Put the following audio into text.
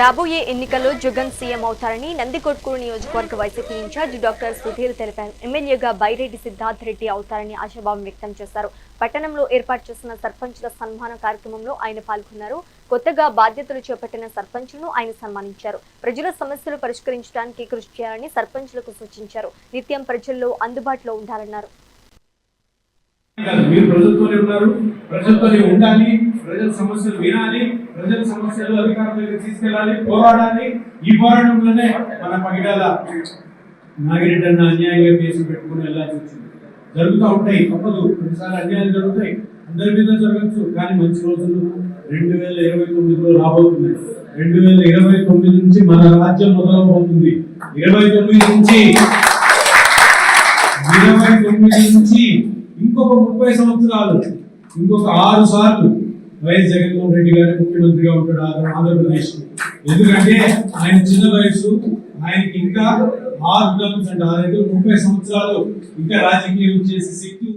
రాబోయే ఎన్నికల్లో జగన్ సీఎం అవుతారని నందికొట్కూరు నియోజకవర్గ వైసీపీ ఇన్ఛార్జ్ డాక్టర్ సుధీర్ తెలిపారు. ఎమ్మెల్యేగా బైరెడ్డి సిద్ధార్థ్ రెడ్డి అవుతారని ఆశాభావం వ్యక్తం చేశారు. పట్టణంలో ఏర్పాటు చేసిన సర్పంచుల సన్మాన కార్యక్రమంలో ఆయన పాల్గొన్నారు. కొత్తగా బాధ్యతలు చేపట్టిన సర్పంచులను ఆయన సన్మానించారు. ప్రజల సమస్యలు పరిష్కరించడానికి కృషి చేయాలని సర్పంచులకు సూచించారు. నిత్యం ప్రజల్లో అందుబాటులో ఉండాలన్నారు. మీరు ప్రజలతోనే ఉన్నారు, ప్రజలతోనే ఉండాలి, ప్రజల సమస్యలు వినాలి, ప్రజల సమస్యలు అధికారుల దగ్గర తీసుకెళ్ళాలి, పోరాడాలి. ఈ పోరాటంలోనే మన పగిడాల నాగిరెడ్డి అన్న అన్యాయంగా కేసులు పెట్టుకుని వెళ్ళాల్సి వచ్చింది. జరుగుతూ ఉంటాయి, తప్పదు, కొన్నిసార్లు అన్యాయాలు జరుగుతాయి, అందరి మీద జరగచ్చు. కానీ మంచి రోజులు 2029లో రాబోతున్నాయి. 2029 నుంచి మన రాజ్యం మొదలవుతుంది. 29 నుంచి ఇంకొక 30 సంవత్సరాలు, ఇంకొక 6 సార్లు వైఎస్ జగన్మోహన్ రెడ్డి గారు ముఖ్యమంత్రిగా ఉంటాడు ఆంధ్రప్రదేశ్. ఎందుకంటే ఆయన చిన్న వయసు, ఆయనకి ఇంకా 6 టర్మ్స్ అంటే 30 సంవత్సరాలు ఇంకా రాజకీయం చేసే శక్తి